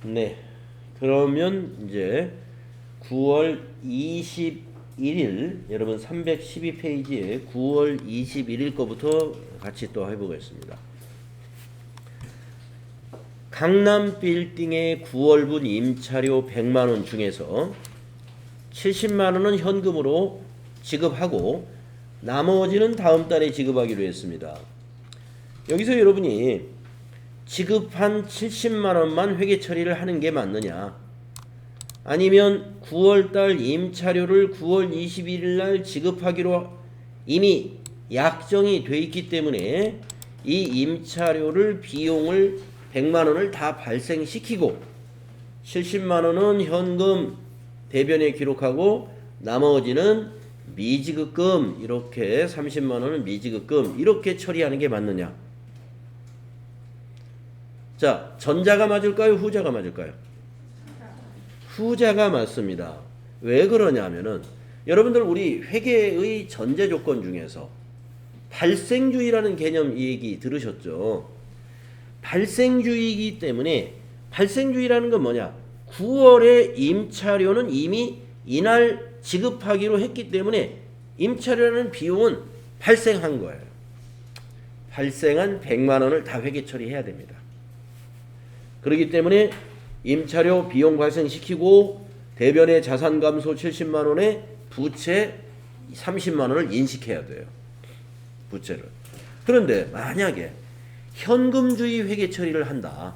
네. 그러면 이제 9월 21일 여러분 312페이지에 9월 21일 거부터 같이 또 해보겠습니다. 강남 빌딩의 9월분 임차료 100만 원 중에서 70만 원은 현금으로 지급하고 나머지는 다음 달에 지급하기로 했습니다. 여기서 여러분이 지급한 70만 원만 회계 처리를 하는 게 맞느냐? 아니면 9월달 임차료를 9월 21일 날 지급하기로 이미 약정이 돼 있기 때문에 이 임차료를 비용을 100만 원을 다 발생시키고 70만 원은 현금 대변에 기록하고 나머지는 미지급금 이렇게 30만 원은 미지급금 이렇게 처리하는 게 맞느냐? 자, 전자가 맞을까요? 후자가 맞을까요? 후자가 맞습니다. 왜 그러냐면은 여러분들 우리 회계의 전제 조건 중에서 발생주의라는 개념 이 얘기 들으셨죠? 발생주의이기 때문에 발생주의라는 건 뭐냐? 9월에 임차료는 이미 이날 지급하기로 했기 때문에 임차료라는 비용은 발생한 거예요. 발생한 100만 원을 다 회계 처리해야 됩니다. 그렇기 때문에 임차료 비용 발생시키고 대변의 자산 감소 70만 원에 부채 30만 원을 인식해야 돼요. 부채를. 그런데 만약에 현금주의 회계 처리를 한다.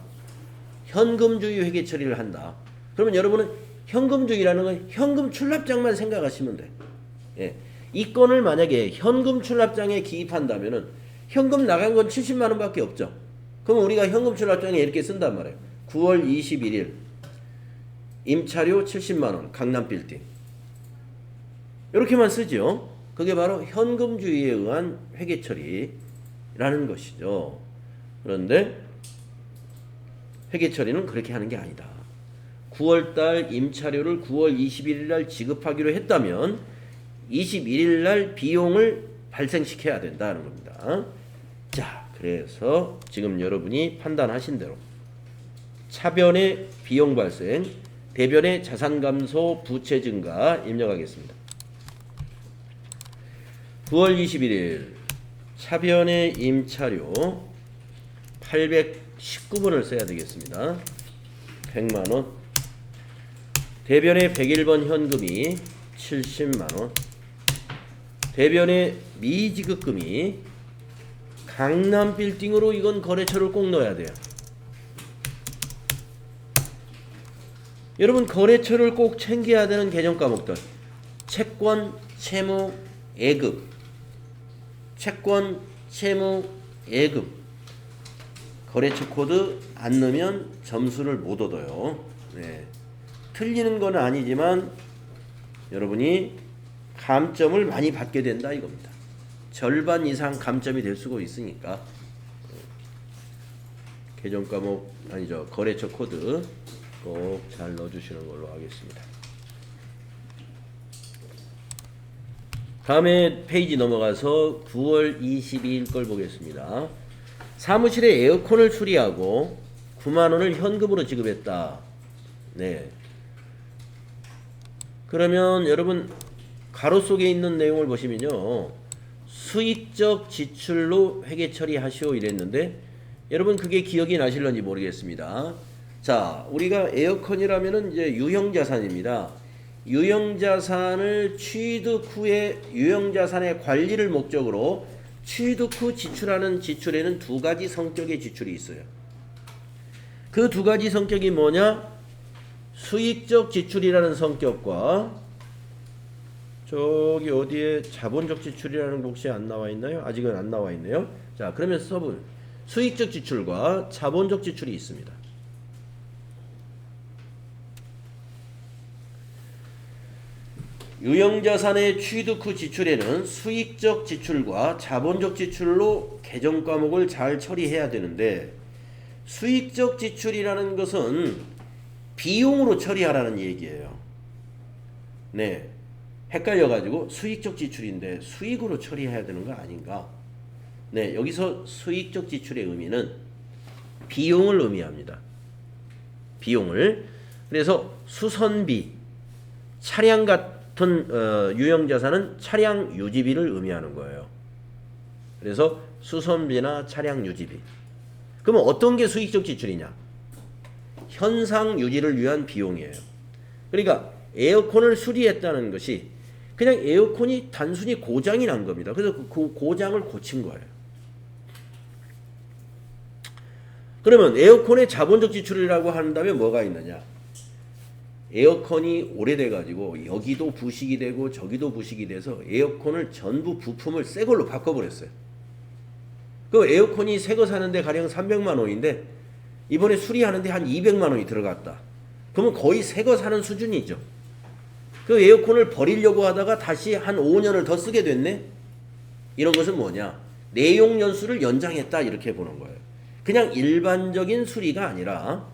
현금주의 회계 처리를 한다. 그러면 여러분은 현금주의라는 건 현금 출납장만 생각하시면 돼. 예. 이 건을 만약에 현금 출납장에 기입한다면은 현금 나간 건 70만 원밖에 없죠. 그럼 우리가 현금 출납장에 이렇게 쓴단 말이에요. 9월 21일 임차료 70만 원 강남 빌딩 이렇게만 쓰죠. 그게 바로 현금주의에 의한 회계 처리라는 것이죠. 그런데 회계 처리는 그렇게 하는 게 아니다. 9월달 임차료를 9월 21일 날 지급하기로 했다면 21일 날 비용을 발생시켜야 된다는 겁니다. 자, 그래서 지금 여러분이 판단하신 대로 차변의 비용 발생, 대변의 자산 감소, 부채 증가 입력하겠습니다. 9월 21일 차변의 임차료 819번을 써야 되겠습니다. 100만원. 대변의 101번 현금이 70만원. 대변의 미지급금이 강남 빌딩으로 이건 거래처를 꼭 넣어야 돼요. 여러분 거래처를 꼭 챙겨야 되는 개정 과목들. 채권, 채무, 예금. 채권, 채무, 예금. 거래처 코드 안 넣으면 점수를 못 얻어요. 네. 틀리는 건 아니지만 여러분이 감점을 많이 받게 된다 이겁니다. 절반 이상 감점이 될 수가 있으니까 개정 과목 아니죠. 거래처 코드 꼭 잘 넣어주시는 걸로 하겠습니다. 다음에 페이지 넘어가서 9월 22일 걸 보겠습니다. 사무실에 에어컨을 수리하고 9만 원을 현금으로 지급했다. 네. 그러면 여러분 가로 속에 있는 내용을 보시면요. 수익적 지출로 회계 처리하시오 이랬는데 여러분 그게 기억이 나실런지 모르겠습니다. 자, 우리가 에어컨이라면은 이제 유형자산입니다. 유형자산을 취득 후에 유형자산의 관리를 목적으로 취득 후 지출하는 지출에는 두 가지 성격의 지출이 있어요. 그 두 가지 성격이 뭐냐? 수익적 지출이라는 성격과 저기 어디에 자본적 지출이라는 거 혹시 안 나와 있나요? 아직은 안 나와 있네요. 자, 그러면 서브 수익적 지출과 자본적 지출이 있습니다. 유형자산의 취득 후 지출에는 수익적 지출과 자본적 지출로 개정 과목을 잘 처리해야 되는데 수익적 지출이라는 것은 비용으로 처리하라는 얘기예요. 네, 헷갈려가지고 수익적 지출인데 수익으로 처리해야 되는 거 아닌가? 네, 여기서 수익적 지출의 의미는 비용을 의미합니다. 비용을. 그래서 수선비, 차량 같은 유형자산은 차량 유지비를 의미하는 거예요. 그래서 수선비나 차량 유지비. 그러면 어떤 게 수익적 지출이냐? 현상 유지를 위한 비용이에요. 그러니까 에어컨을 수리했다는 것이 그냥 에어컨이 단순히 고장이 난 겁니다. 그래서 그 고장을 고친 거예요. 그러면 에어컨의 자본적 지출이라고 한다면 뭐가 있느냐? 에어컨이 오래돼 가지고 여기도 부식이 되고 저기도 부식이 돼서 에어컨을 전부 부품을 새 걸로 바꿔버렸어요. 그 에어컨이 새 거 사는데 가령 300만 원인데 이번에 수리하는데 한 200만 원이 들어갔다. 그러면 거의 새 거 사는 수준이죠. 그 에어컨을 버리려고 하다가 다시 한 5년을 더 쓰게 됐네. 이런 것은 뭐냐? 내용 연수를 연장했다 이렇게 보는 거예요. 그냥 일반적인 수리가 아니라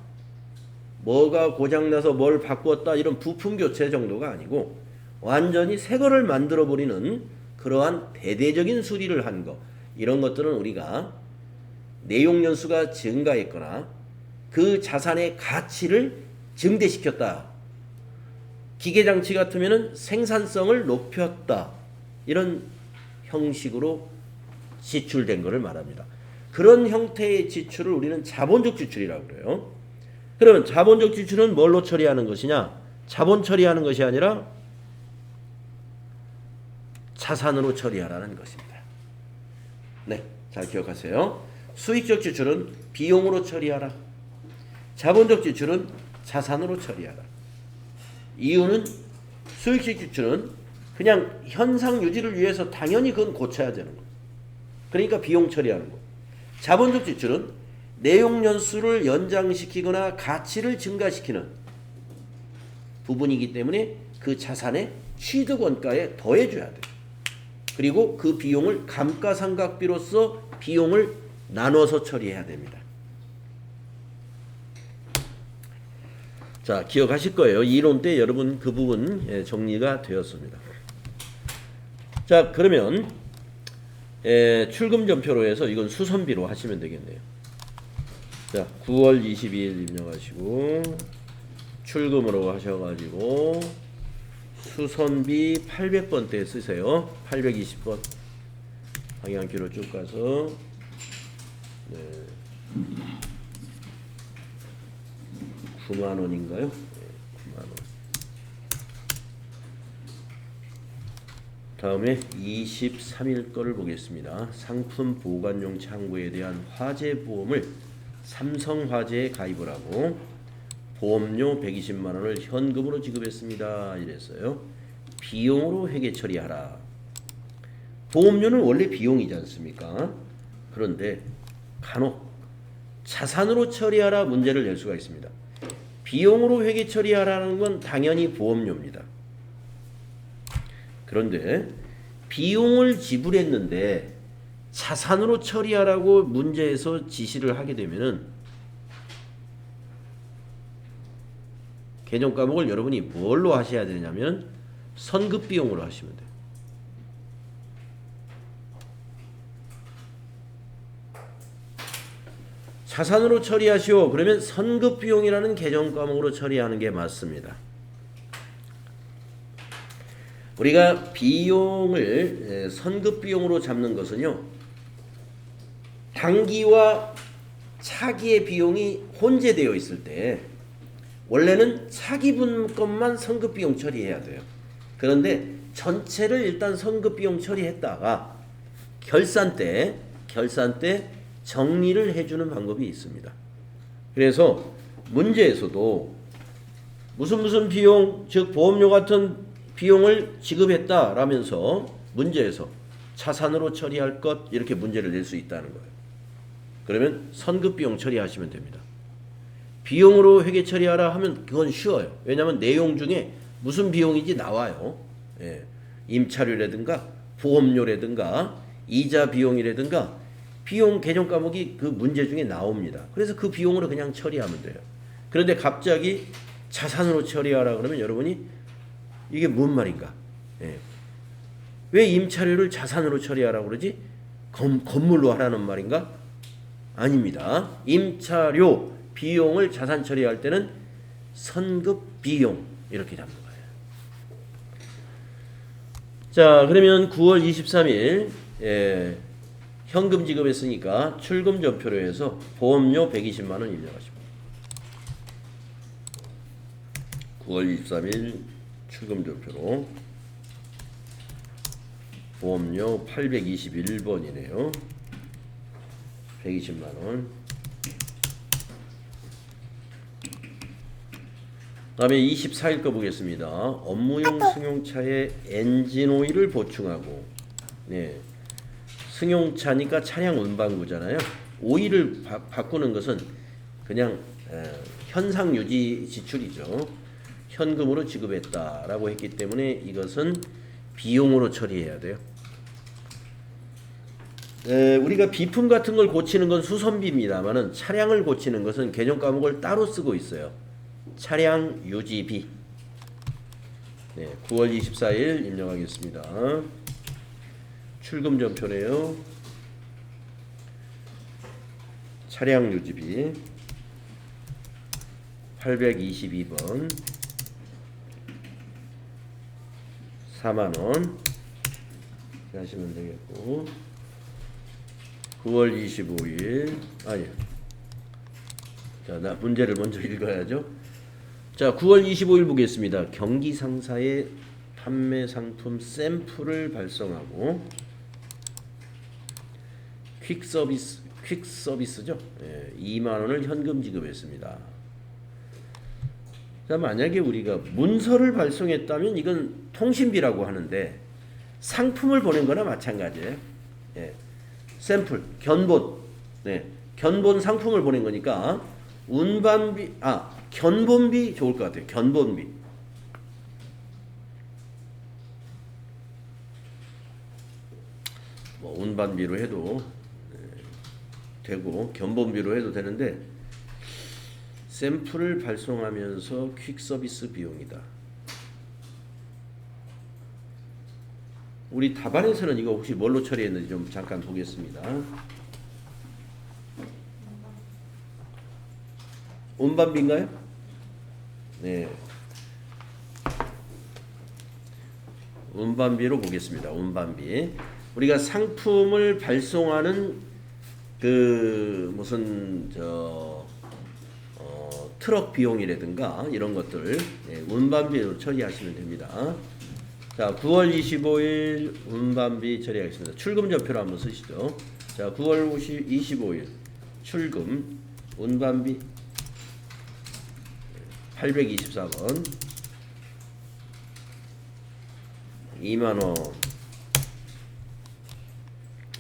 뭐가 고장나서 뭘 바꿨다 이런 부품 교체 정도가 아니고 완전히 새 거를 만들어 버리는 그러한 대대적인 수리를 한 거. 이런 것들은 우리가 내용 연수가 증가했거나 그 자산의 가치를 증대시켰다. 기계장치 같으면 생산성을 높였다. 이런 형식으로 지출된 것을 말합니다. 그런 형태의 지출을 우리는 자본적 지출이라고 그래요. 그러면 자본적 지출은 뭘로 처리하는 것이냐? 자본 처리하는 것이 아니라 자산으로 처리하라는 것입니다. 네, 잘 기억하세요. 수익적 지출은 비용으로 처리하라. 자본적 지출은 자산으로 처리하라. 이유는 수익적 지출은 그냥 현상 유지를 위해서 당연히 그건 고쳐야 되는 거. 그러니까 비용 처리하는 거. 자본적 지출은 내용 연수를 연장시키거나 가치를 증가시키는 부분이기 때문에 그 자산의 취득 원가에 더해줘야 돼. 그리고 그 비용을 감가상각비로서 비용을 나눠서 처리해야 됩니다. 자, 기억하실 거예요. 이론 때 여러분 그 부분 정리가 되었습니다. 자, 그러면 출금전표로 해서 이건 수선비로 하시면 되겠네요. 자, 9월 22일 입력하시고 출금으로 하셔가지고 수선비 800번대 쓰세요. 820번 방향키로 쭉 가서 네. 9만원인가요? 네, 9만원. 다음에 23일 거를 보겠습니다. 상품 보관용 창고에 대한 화재보험을 삼성화재에 가입을 하고 보험료 120만원을 현금으로 지급했습니다. 이랬어요. 비용으로 회계 처리하라. 보험료는 원래 비용이지 않습니까? 그런데 간혹 자산으로 처리하라 문제를 낼 수가 있습니다. 비용으로 회계 처리하라는 건 당연히 보험료입니다. 그런데 비용을 지불했는데 자산으로 처리하라고 문제에서 지시를 하게 되면은 개정 과목을 여러분이 뭘로 하셔야 되냐면 선급 비용으로 하시면 돼요. 자산으로 처리하시오. 그러면 선급 비용이라는 개정 과목으로 처리하는 게 맞습니다. 우리가 비용을 선급 비용으로 잡는 것은요, 단기와 차기의 비용이 혼재되어 있을 때 원래는 차기분 것만 선급 비용 처리해야 돼요. 그런데 전체를 일단 선급 비용 처리했다가 결산 때 정리를 해주는 방법이 있습니다. 그래서 문제에서도 무슨 비용, 즉 보험료 같은 비용을 지급했다라면서 문제에서 자산으로 처리할 것 이렇게 문제를 낼 수 있다는 거예요. 그러면 선급 비용 처리하시면 됩니다. 비용으로 회계 처리하라 하면 그건 쉬워요. 왜냐하면 내용 중에 무슨 비용인지 나와요. 예. 임차료라든가 보험료라든가 이자 비용이라든가 비용 개정 과목이 그 문제 중에 나옵니다. 그래서 그 비용으로 그냥 처리하면 돼요. 그런데 갑자기 자산으로 처리하라 그러면 여러분이 이게 뭔 말인가? 예. 왜 임차료를 자산으로 처리하라고 그러지? 건물로 하라는 말인가? 아닙니다. 임차료 비용을 자산 처리할 때는 선급 비용 이렇게 잡는 거예요. 자, 그러면 9월 23일 현금 지급했으니까 출금 전표로 해서 보험료 120만 원 입력하십니다. 9월 23일 출금 전표로 보험료 821번이네요. 120만 원. 다음에 24일 거 보겠습니다. 업무용 승용차에 엔진 오일을 보충하고, 네, 승용차니까 차량 운반구잖아요. 오일을 바꾸는 것은 그냥 현상 유지 지출이죠. 현금으로 지급했다라고 했기 때문에 이것은 비용으로 처리해야 돼요. 우리가 비품 같은 걸 고치는 건 수선비입니다만은 차량을 고치는 것은 개념 과목을 따로 쓰고 있어요. 차량 유지비. 네, 9월 24일 입력하겠습니다. 출금 전표네요. 차량 유지비 822번 4만원 하시면 되겠고, 9월 25일 아니, 자, 나 문제를 먼저 읽어야죠. 자, 9월 25일 보겠습니다. 경기 상사의 판매 상품 샘플을 발송하고 퀵 서비스죠. 2만 원을 현금 지급했습니다. 자, 만약에 우리가 문서를 발송했다면 이건 통신비라고 하는데 상품을 보낸 거나 마찬가지예요. 샘플, 견본, 견본 상품을 보낸 거니까 운반비, 견본비 좋을 것 같아요. 견본비. 뭐 운반비로 해도 되고 견본비로 해도 되는데 샘플을 발송하면서 퀵 서비스 비용이다. 우리 답안에서는 이거 혹시 뭘로 처리했는지 좀 잠깐 보겠습니다. 운반비인가요? 네. 운반비로 보겠습니다. 운반비. 우리가 상품을 발송하는 그 무슨 트럭 비용이라든가 이런 것들 운반비로 처리하시면 됩니다. 자, 9월 25일 운반비 처리하겠습니다. 출금 전표로 한번 쓰시죠. 자, 9월 25일 출금 운반비 824번 2만원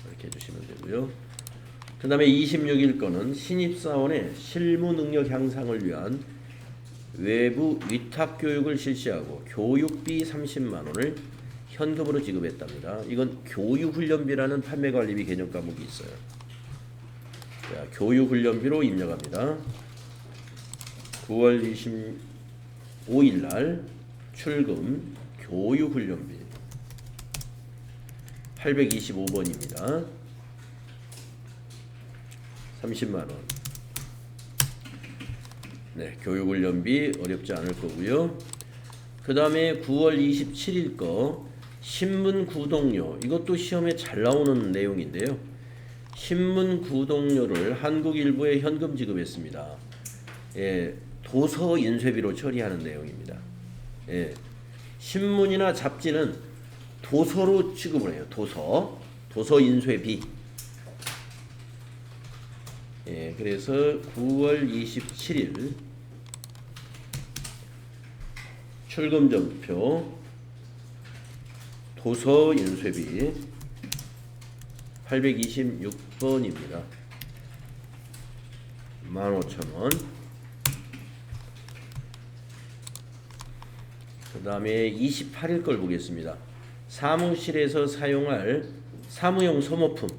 이렇게 해주시면 되고요. 그 다음에 26일 거는 신입사원의 실무 능력 향상을 위한 외부 위탁 교육을 실시하고 교육비 30만원을 현금으로 지급했답니다. 이건 교육훈련비라는 판매관리비 개념 과목이 있어요. 자, 교육훈련비로 입력합니다. 9월 25일 날 출금 교육훈련비 825번입니다. 30만원. 네, 교육훈련비 어렵지 않을 거고요. 그 다음에 9월 27일 거 신문 구독료, 이것도 시험에 잘 나오는 내용인데요. 신문 구독료를 한국일보에 현금 지급했습니다. 도서 인쇄비로 처리하는 내용입니다. 신문이나 잡지는 도서로 취급을 해요. 도서 인쇄비. 그래서 9월 27일 출금 전표 도서 인쇄비 826번입니다. 15,000원. 그 다음에 28일 걸 보겠습니다. 사무실에서 사용할 사무용 소모품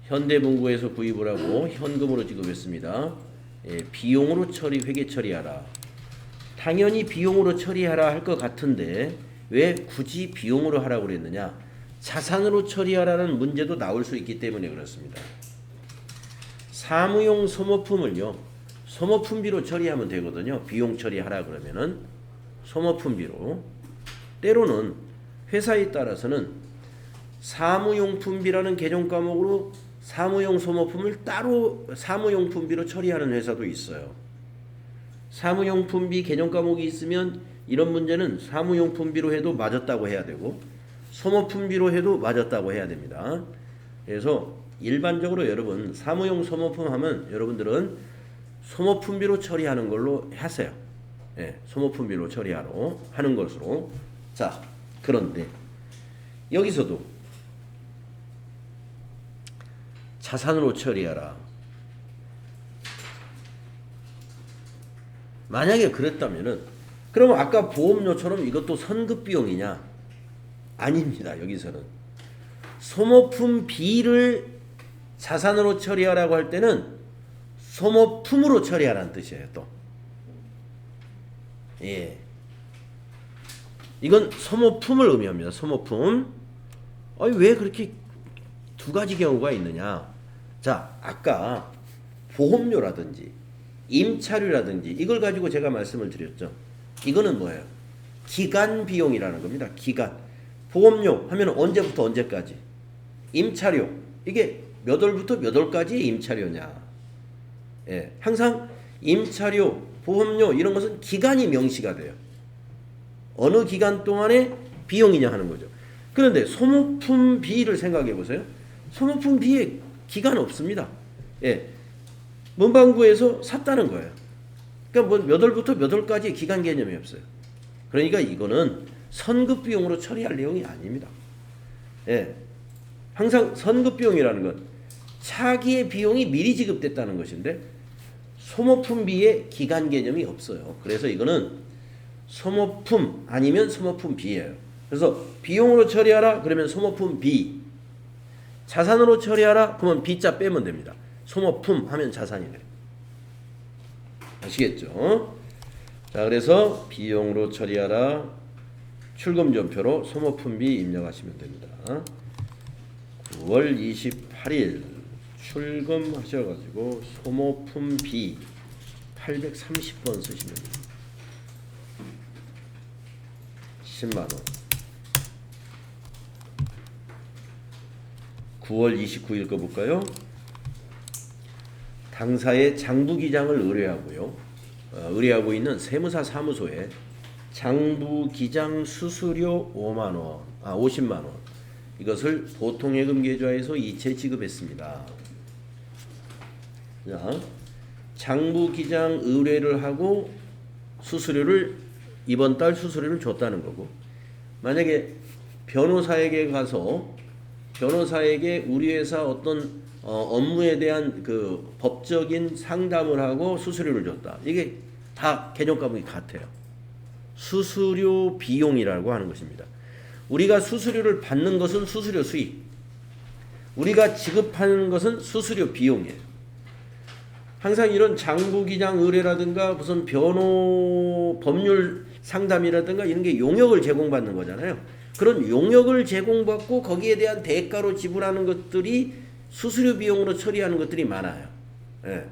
현대문구에서 구입을 하고 현금으로 지급했습니다. 비용으로 회계 처리하라. 당연히 비용으로 처리하라 할 것 같은데 왜 굳이 비용으로 하라고 그랬느냐? 자산으로 처리하라는 문제도 나올 수 있기 때문에 그렇습니다. 사무용 소모품을요, 소모품비로 처리하면 되거든요. 비용 처리하라 그러면은 소모품비로. 때로는 회사에 따라서는 사무용품비라는 개정 과목으로 사무용 소모품을 따로 사무용품비로 처리하는 회사도 있어요. 사무용품비 개정 과목이 있으면 이런 문제는 사무용품비로 해도 맞았다고 해야 되고 소모품비로 해도 맞았다고 해야 됩니다. 그래서 일반적으로 여러분 사무용 소모품 하면 여러분들은 소모품비로 처리하는 걸로 하세요. 예, 소모품비로 처리하러 하는 것으로. 자, 그런데 여기서도 자산으로 처리하라. 만약에 그랬다면은 그러면 아까 보험료처럼 이것도 선급 비용이냐? 아닙니다. 여기서는 소모품 B를 자산으로 처리하라고 할 때는 소모품으로 처리하라는 뜻이에요. 또 예, 이건 소모품을 의미합니다. 소모품. 아니 왜 그렇게 두 가지 경우가 있느냐? 자, 아까 보험료라든지 임차료라든지 이걸 가지고 제가 말씀을 드렸죠. 이거는 뭐예요? 기간 비용이라는 겁니다. 기간. 보험료 하면 언제부터 언제까지? 임차료. 이게 몇 월부터 몇 월까지의 임차료냐? 예, 항상 임차료, 보험료 이런 것은 기간이 명시가 돼요. 어느 기간 동안의 비용이냐 하는 거죠. 그런데 소모품 B를 생각해 보세요. 소모품 B에 기간 없습니다. 예, 문방구에서 샀다는 거예요. 그러니까 뭐 몇 월부터 몇 월까지 기간 개념이 없어요. 그러니까 이거는 선급 비용으로 처리할 내용이 아닙니다. 예, 항상 선급 비용이라는 건 차기의 비용이 미리 지급됐다는 것인데 소모품비에 기간 개념이 없어요. 그래서 이거는 소모품 아니면 소모품 B예요. 그래서 비용으로 처리하라 그러면 소모품 B, 자산으로 처리하라 그러면 B자 빼면 됩니다. 소모품 하면 자산이 돼요. 아시겠죠? 자, 그래서 비용으로 처리하라 출금전표로 소모품비 입력하시면 됩니다. 9월 28일 출금하셔가지고 소모품비 830번 쓰시면 됩니다. 10만원. 9월 29일 거 볼까요? 당사의 장부기장을 의뢰하고요. 의뢰하고 있는 세무사 사무소에 장부기장 수수료 50만원 이것을 보통예금 계좌에서 이체 지급했습니다. 자, 장부기장 의뢰를 하고 수수료를 이번 달 수수료를 줬다는 거고, 만약에 변호사에게 가서 변호사에게 우리 회사 어떤 업무에 대한 그 법적인 상담을 하고 수수료를 줬다. 이게 다 개정 과목이 같아요. 수수료 비용이라고 하는 것입니다. 우리가 수수료를 받는 것은 수수료 수익, 우리가 지급하는 것은 수수료 비용이에요. 항상 이런 장부기장 의뢰라든가 무슨 변호 법률 상담이라든가 이런 게 용역을 제공받는 거잖아요. 그런 용역을 제공받고 거기에 대한 대가로 지불하는 것들이 수수료 비용으로 처리하는 것들이 많아요. 예.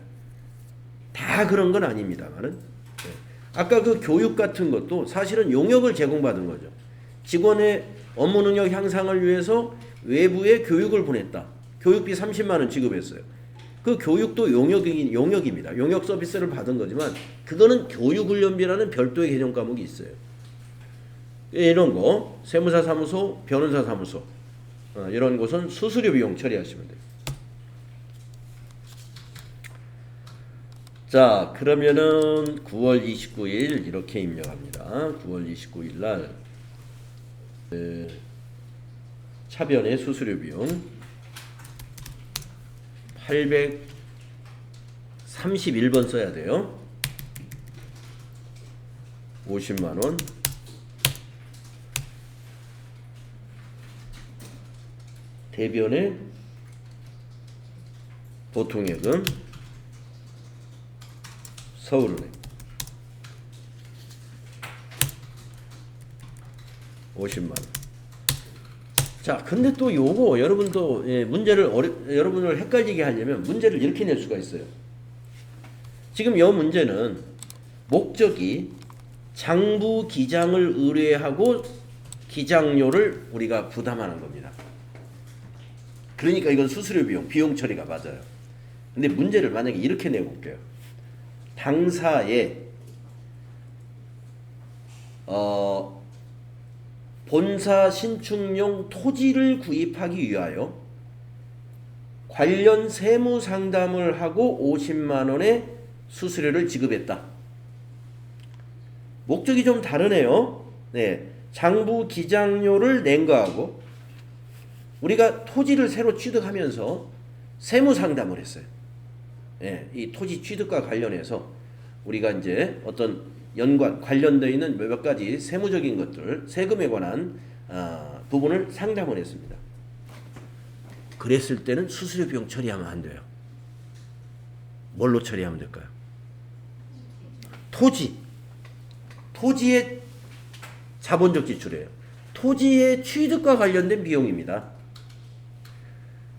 다 그런 건 아닙니다만은. 예. 아까 그 교육 같은 것도 사실은 용역을 제공받은 거죠. 직원의 업무 능력 향상을 위해서 외부에 교육을 보냈다. 교육비 30만 원 지급했어요. 그 교육도 용역입니다. 용역 서비스를 받은 거지만 그거는 교육훈련비라는 별도의 개정 과목이 있어요. 이런 거 세무사 사무소, 변호사 사무소 이런 곳은 수수료 비용 처리하시면 돼요. 자, 그러면은 9월 29일 이렇게 입력합니다. 9월 29일 날 차변의 수수료 비용 831번 써야 돼요. 50만원. 대변의 보통예금 서울은행 50만원. 자, 근데 또 요거 여러분도 문제를 여러분을 헷갈리게 하려면 문제를 이렇게 낼 수가 있어요. 지금 이 문제는 목적이 장부 기장을 의뢰하고 기장료를 우리가 부담하는 겁니다. 그러니까 이건 수수료 비용 처리가 맞아요. 근데 문제를 만약에 이렇게 내볼게요. 당사에 본사 신축용 토지를 구입하기 위하여 관련 세무 상담을 하고 50만 원의 수수료를 지급했다. 목적이 좀 다르네요. 네, 장부 기장료를 낸 거하고 우리가 토지를 새로 취득하면서 세무 상담을 했어요. 네, 이 토지 취득과 관련해서 우리가 이제 어떤 관련되어 있는 몇 가지 세무적인 것들, 세금에 관한 부분을 상담을 했습니다. 그랬을 때는 수수료 비용 처리하면 안 돼요. 뭘로 처리하면 될까요? 토지의 자본적 지출이에요. 토지의 취득과 관련된 비용입니다.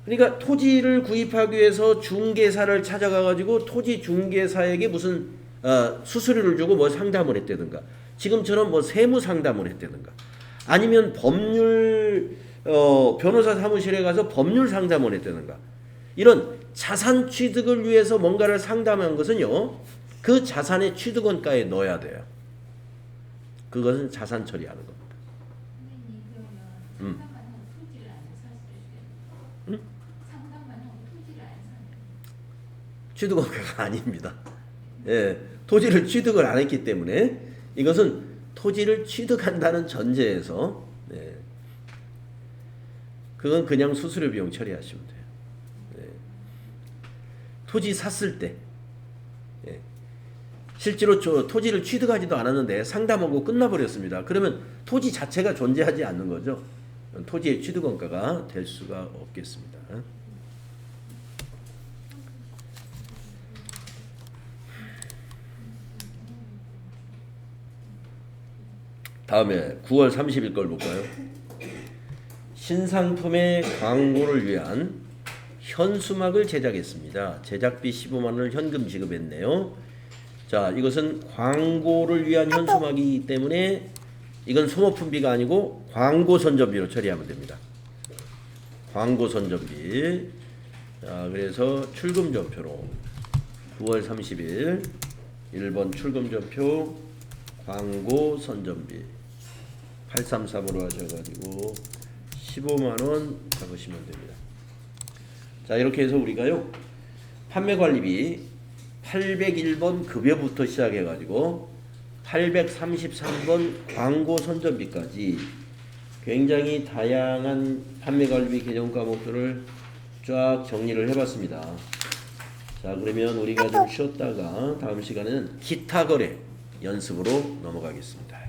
그러니까 토지를 구입하기 위해서 중개사를 찾아가 가지고 토지 중개사에게 무슨 수수료를 주고 뭐 상담을 했다든가, 지금처럼 뭐 세무 상담을 했다든가, 아니면 법률 변호사 사무실에 가서 법률 상담을 했다든가, 이런 자산 취득을 위해서 뭔가를 상담한 것은요, 그 자산의 취득원가에 넣어야 돼요. 그것은 자산 처리하는 겁니다. 취득원가가 아닙니다. 예, 토지를 취득을 안 했기 때문에 이것은 토지를 취득한다는 전제에서, 예, 그건 그냥 수수료 비용 처리하시면 돼요. 예, 토지 샀을 때, 예, 실제로 토지를 취득하지도 않았는데 상담하고 끝나버렸습니다. 그러면 토지 자체가 존재하지 않는 거죠. 토지의 취득원가가 될 수가 없겠습니다. 다음에 9월 30일 걸 볼까요? 신상품의 광고를 위한 현수막을 제작했습니다. 제작비 15만 원을 현금 지급했네요. 자, 이것은 광고를 위한 현수막이기 때문에 이건 소모품비가 아니고 광고 선전비로 처리하면 됩니다. 광고 선전비. 자, 그래서 출금전표로 9월 30일 1번 출금전표 광고 선전비 833으로 하셔가지고 15만원 잡으시면 됩니다. 자, 이렇게 해서 우리가요, 판매관리비 801번 급여부터 시작해가지고 833번 광고 선전비까지 굉장히 다양한 판매관리비 개정 과목들을 쫙 정리를 해봤습니다. 자, 그러면 우리가 좀 쉬었다가 다음 시간에는 기타 거래 연습으로 넘어가겠습니다.